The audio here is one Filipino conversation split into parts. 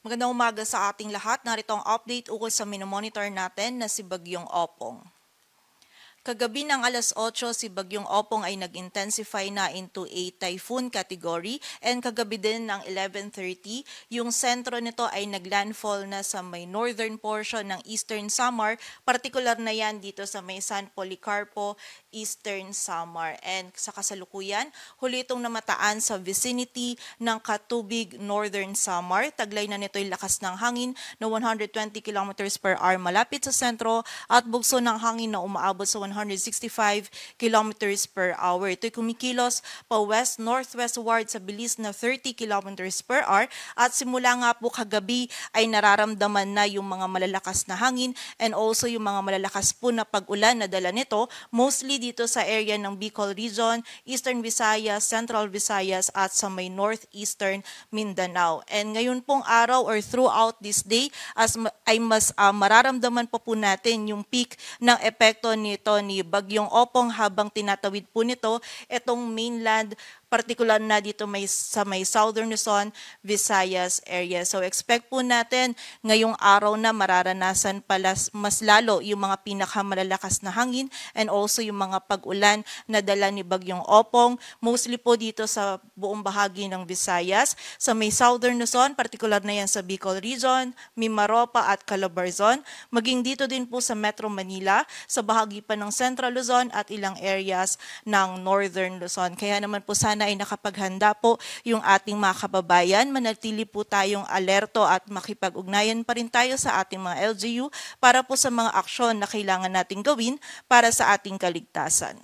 Magandang umaga sa ating lahat. Narito ang update ukol sa minomonitor natin na si Bagyong Opong. Kagabi ng alas 8, si Bagyong Opong ay nag-intensify na into a typhoon category and kagabi din ng 11:30, yung sentro nito ay naglandfall na sa may northern portion ng Eastern Samar, particular na yan dito sa may San Policarpo, Eastern Samar. And sa kasalukuyan, huli itong namataan sa vicinity ng Katubig, Northern Samar. Taglay na nito yung lakas ng hangin na 120 kilometers per hour malapit sa sentro at bugso ng hangin na umaabot sa 165 kilometers per hour. Ito'y kumikilos pa west-northwestward sa bilis na 30 kilometers per hour at simula nga po kagabi ay nararamdaman na yung mga malalakas na hangin and also yung mga malalakas po na pag-ulan na dala nito, mostly dito sa area ng Bicol Region, Eastern Visayas, Central Visayas at sa may Northeastern Mindanao. And ngayon pong araw or throughout this day ay mas mararamdaman po natin yung peak ng epekto nito ni Bagyong Opong habang tinatawid po nito itong mainland, particular na dito sa may Southern Luzon, Visayas area. So expect po natin ngayong araw na mararanasan pala mas lalo yung mga pinakamalalakas na hangin and also yung mga pag-ulan na dala ni Bagyong Opong, mostly po dito sa buong bahagi ng Visayas, sa may Southern Luzon, particular na yan sa Bicol Region, Mimaropa at Calabarzon, maging dito din po sa Metro Manila, sa bahagi pa ng Central Luzon at ilang areas ng Northern Luzon. Kaya naman po sana ay nakapaghanda po yung ating mga kababayan. Manatili po tayong alerto at makipag-ugnayan pa rin tayo sa ating mga LGU para po sa mga aksyon na kailangan nating gawin para sa ating kaligtasan.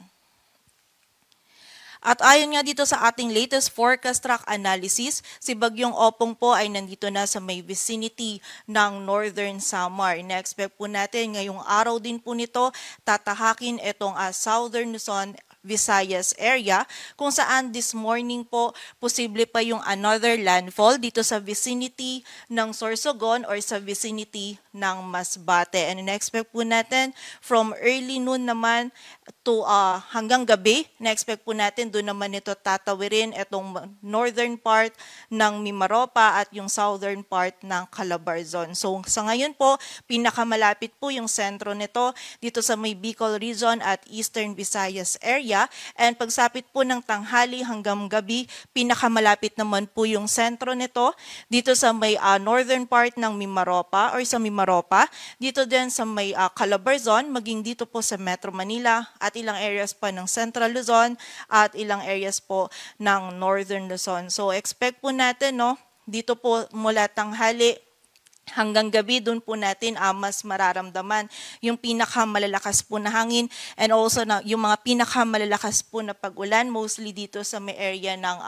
At ayon nga dito sa ating latest forecast track analysis, si Bagyong Opong po ay nandito na sa may vicinity ng Northern Samar. Ina-expect po natin ngayong araw din po nito tatahakin itong Southern Luzon, Visayas area kung saan this morning po posible pa yung another landfall dito sa vicinity ng Sorsogon or sa vicinity ng Masbate. And in-expect po natin from early noon naman to hanggang gabi, na-expect po natin doon naman ito tatawirin itong northern part ng Mimaropa at yung southern part ng Calabarzon. So sa ngayon po, pinakamalapit po yung sentro nito dito sa may Bicol Region at Eastern Visayas area. And pagsapit po ng tanghali hanggang gabi, pinakamalapit naman po yung sentro nito dito sa may northern part ng Mimaropa or sa Mimaropa, dito din sa may Calabarzon, maging dito po sa Metro Manila at ilang areas pa ng Central Luzon at ilang areas po ng Northern Luzon. So expect po natin dito po mula tanghali hanggang gabi, doon po natin mas mararamdaman yung pinakamalalakas po na hangin and also yung mga pinakamalalakas po na pag-ulan, mostly dito sa may area ng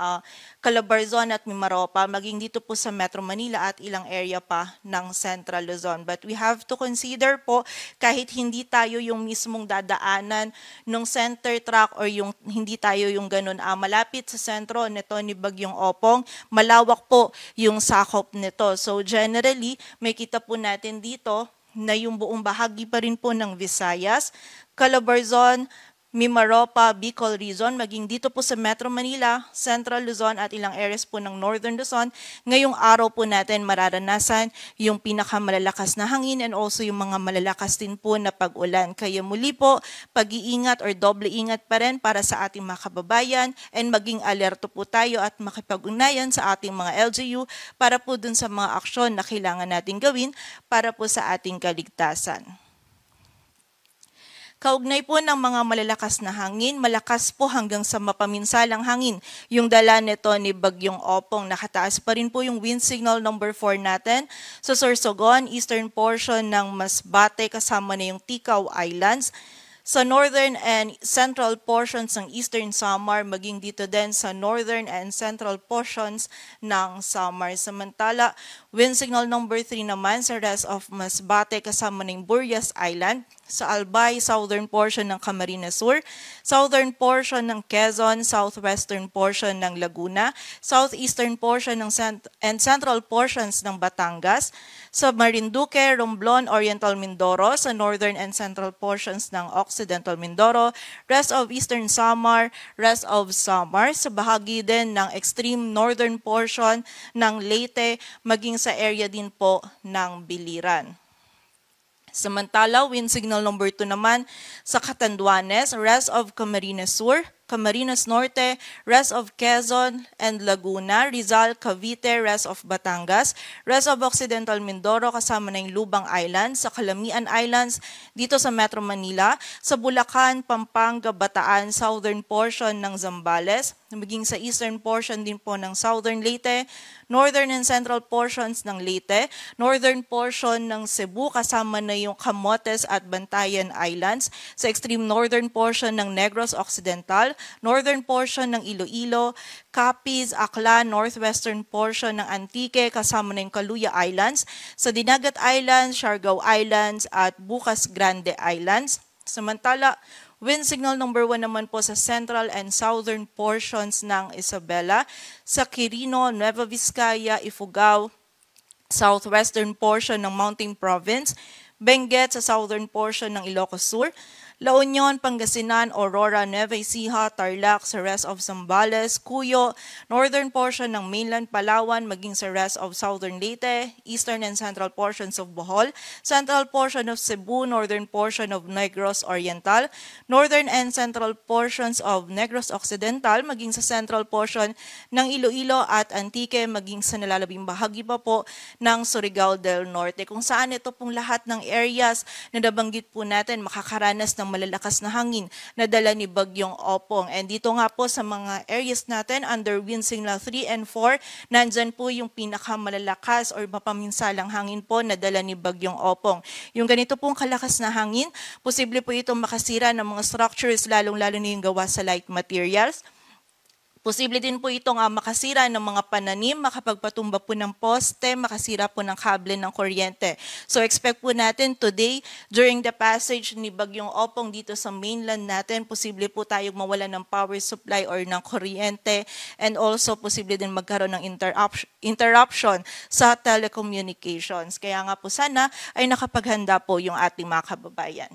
Calabarzon at Mimaropa, maging dito po sa Metro Manila at ilang area pa ng Central Luzon. But we have to consider po, kahit hindi tayo yung mismong dadaanan ng center track or yung hindi tayo yung ganun malapit sa sentro nito ni Bagyong Opong, malawak po yung sakop nito. So generally, may kita po natin dito na yung buong bahagi pa rin po ng Visayas, Calabarzon, Mimaropa, Bicol Region, maging dito po sa Metro Manila, Central Luzon at ilang areas po ng Northern Luzon, ngayong araw po natin mararanasan yung pinakamalalakas na hangin and also yung mga malalakas din po na pag-ulan. Kaya muli po, pag-iingat or doble ingat pa rin para sa ating mga kababayan and maging alerto po tayo at makipag-ugnayan sa ating mga LGU para po dun sa mga aksyon na kailangan natin gawin para po sa ating kaligtasan. Kaugnay po ng mga malalakas na hangin, malakas po hanggang sa mapaminsalang hangin. Yung dala nito ni Bagyong Opong, nakataas pa rin po yung wind signal number 4 natin. Sa Sorsogon, eastern portion ng Masbate kasama na yung Ticao Islands. Sa northern and central portions ng Eastern Samar, maging dito din sa northern and central portions ng Samar. Samantala, wind signal number 3 naman sa rest of Masbate kasama ng Burias Island. sa Albay, southern portion ng Camarines Sur, southern portion ng Quezon, southwestern portion ng Laguna, southeastern portion and central portions ng Batangas, sa Marinduque, Romblon, Oriental Mindoro, sa northern and central portions ng Occidental Mindoro, rest of eastern Samar, rest of Samar, sa bahagi din ng extreme northern portion ng Leyte, maging sa area din po ng Biliran. Samantala, wind signal number 2 naman sa Catanduanes, rest of Camarines Sur, Camarines Norte, rest of Quezon and Laguna, Rizal, Cavite, rest of Batangas, rest of Occidental Mindoro kasama na yung Lubang Islands, sa Calamian Islands, dito sa Metro Manila, sa Bulacan, Pampanga, Bataan, southern portion ng Zambales, maging sa eastern portion din po ng Southern Leyte, northern and central portions ng Leyte, northern portion ng Cebu kasama na yung Camotes at Bantayan Islands, sa extreme northern portion ng Negros Occidental, northern portion ng Iloilo, Capiz, Aklan, northwestern portion ng Antique kasama na yung Kaluya Islands, sa Dinagat Islands, Siargao Islands at Bukas Grande Islands. Samantala, wind signal number 1 naman po sa central and southern portions ng Isabela, sa Quirino, Nueva Vizcaya, Ifugao, southwestern portion ng Mountain Province, Benguet sa southern portion ng Ilocos Sur, La Union, Pangasinan, Aurora, Nueva Ecija, Tarlac sa rest of Zambales, Cuyo, northern portion ng mainland Palawan maging sa rest of southern Leyte, eastern and central portions of Bohol, central portion of Cebu, northern portion of Negros Oriental, northern and central portions of Negros Occidental maging sa central portion ng Iloilo at Antique maging sa nalalabing bahagi pa po ng Surigao del Norte, kung saan ito pong lahat ng areas na nabanggit po natin makakaranas ng malalakas na hangin na dala ni Bagyong Opong. And dito nga po sa mga areas natin under wind signal 3 and 4, nandyan po yung pinakamalalakas or mapaminsalang hangin po na dala ni Bagyong Opong. Yung ganito pong kalakas na hangin, posible po itong makasira ng mga structures lalong-lalo na yung gawa sa light materials. Posible din po itong makasira ng mga pananim, makapagpatumba po ng poste, makasira po ng kable ng kuryente. So expect po natin today, during the passage ni Bagyong Opong dito sa mainland natin, posible po tayong mawala ng power supply or ng kuryente, and also posible din magkaroon ng interruption sa telecommunications. Kaya nga po sana ay nakapaghanda po yung ating mga kababayan.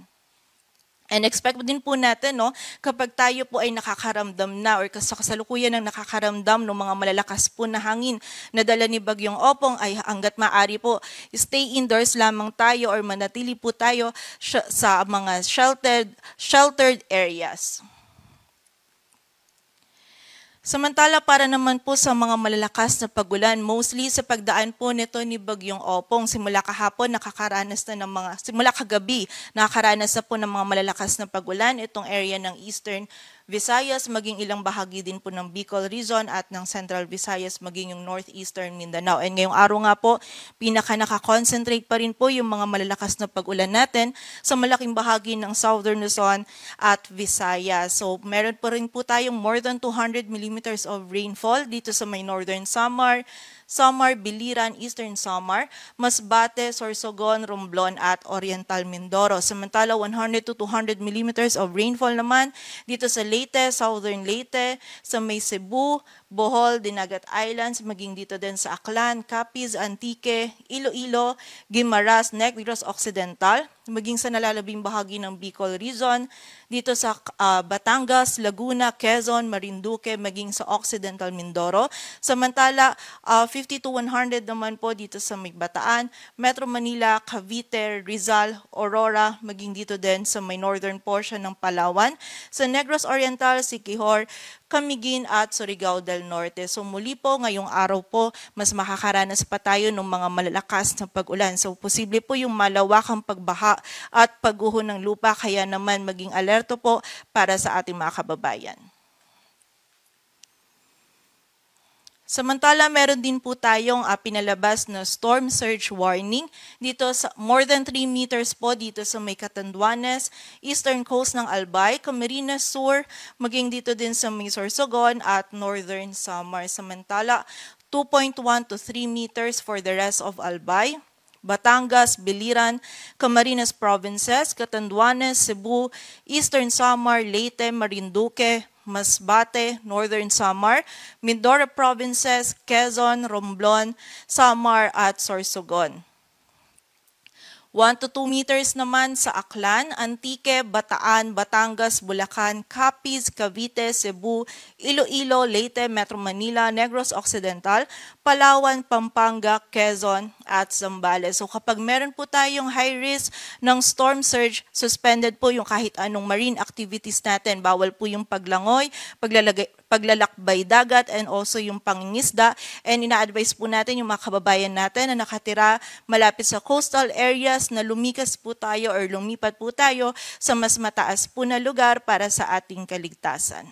And expect din po natin, no, kapag tayo po ay nakakaramdam na or kasalukuyan ng nakakaramdam ng mga malalakas po na hangin na dala ni Bagyong Opong ay hanggat maaari po, stay indoors lamang tayo or manatili po tayo sa mga sheltered areas. Samantala, para naman po sa mga malalakas na pagulan, mostly sa pagdaan po nito ni Bagyong Opong, simula kahapon nakakaranas na ng simula kagabi nakakaranas na po ng mga malalakas na pagulan itong area ng Eastern Visayas, maging ilang bahagi din po ng Bicol Region at ng Central Visayas, maging yung Northeastern Mindanao. And ngayong araw nga po, naka-concentrate pa rin po yung mga malalakas na pag-ulan natin sa malaking bahagi ng Southern Luzon at Visayas. So meron pa rin po tayong more than 200 millimeters of rainfall dito sa may Northern Samar, Biliran, Eastern Samar, Masbate, Sorsogon, Romblon at Oriental Mindoro. Samantala, 100 to 200 millimeters of rainfall naman dito sa Leyte, Southern Leyte, sa may Cebu, Bohol, Dinagat Islands, maging dito din sa Aklan, Capiz, Antique, Iloilo, Guimaras, Negros Occidental, maging sa nalalabing bahagi ng Bicol Region, dito sa Batangas, Laguna, Quezon, Marinduque, maging sa Occidental Mindoro. Samantala, 50 to 100 naman po dito sa may Bataan, Metro Manila, Cavite, Rizal, Aurora, maging dito din sa may northern portion ng Palawan, sa Negros Oriental, Siquijor, Camiguin at Surigao del Norte. So muli po, ngayong araw po, mas makakaranas pa tayo ng mga malalakas na pag-ulan. So posible po yung malawakang pagbaha at pagguho ng lupa, kaya naman maging alerto po para sa ating mga kababayan. Samantala, meron din po tayong pinalabas na storm surge warning dito sa more than 3 meters po dito sa may Catanduanes, eastern coast ng Albay, Camarines Sur, maging dito din sa may Sorsogon at northern Samar. Samantala, 2.1 to 3 meters for the rest of Albay, Batangas, Biliran, Camarines Provinces, Catanduanes, Cebu, Eastern Samar, Leyte, Marinduque, Masbate, Northern Samar, Mindoro Provinces, Quezon, Romblon, Samar at Sorsogon. 1 to 2 meters naman sa Aklan, Antique, Bataan, Batangas, Bulacan, Capiz, Cavite, Cebu, Iloilo, Leyte, Metro Manila, Negros Occidental, Palawan, Pampanga, Quezon at Zambales. So kapag meron po tayong high risk ng storm surge, suspended po yung kahit anong marine activities natin. Bawal po yung paglangoy, paglalakbay dagat, and also yung pangingisda. And ina-advise po natin yung mga kababayan natin na nakatira malapit sa coastal areas na lumikas po tayo or lumipat po tayo sa mas mataas po na lugar para sa ating kaligtasan.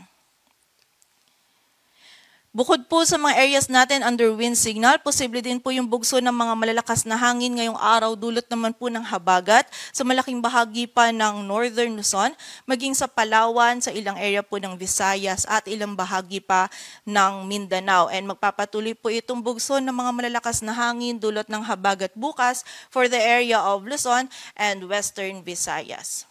Bukod po sa mga areas natin under wind signal, posible din po yung bugso ng mga malalakas na hangin ngayong araw, dulot naman po ng habagat sa malaking bahagi pa ng Northern Luzon, maging sa Palawan, sa ilang area po ng Visayas at ilang bahagi pa ng Mindanao. And magpapatuloy po itong bugso ng mga malalakas na hangin dulot ng habagat bukas for the area of Luzon and Western Visayas.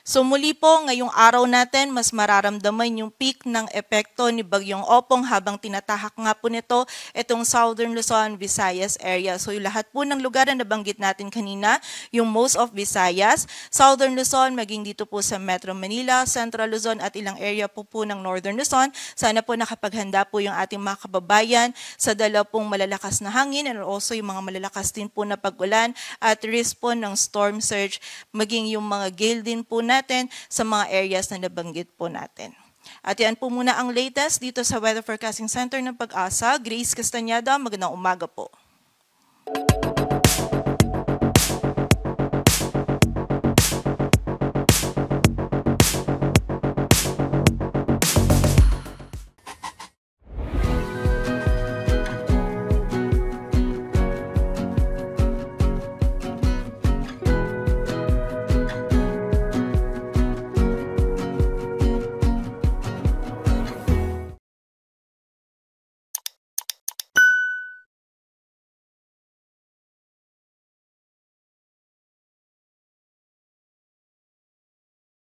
So muli po, ngayong araw natin, mas mararamdaman yung peak ng epekto ni Bagyong Opong habang tinatahak nga po nito itong Southern Luzon, Visayas area. So yung lahat po ng lugar na nabanggit natin kanina, yung most of Visayas, Southern Luzon, maging dito po sa Metro Manila, Central Luzon at ilang area po ng Northern Luzon. Sana po nakapaghanda po yung ating mga kababayan sa dala pong malalakas na hangin and also yung mga malalakas din po na pag-ulan at risk po ng storm surge, maging yung mga gale din po natin sa mga areas na nabanggit po natin. At yan po muna ang latest dito sa Weather Forecasting Center ng Pag-asa. Grace Castañeda, magandang umaga po.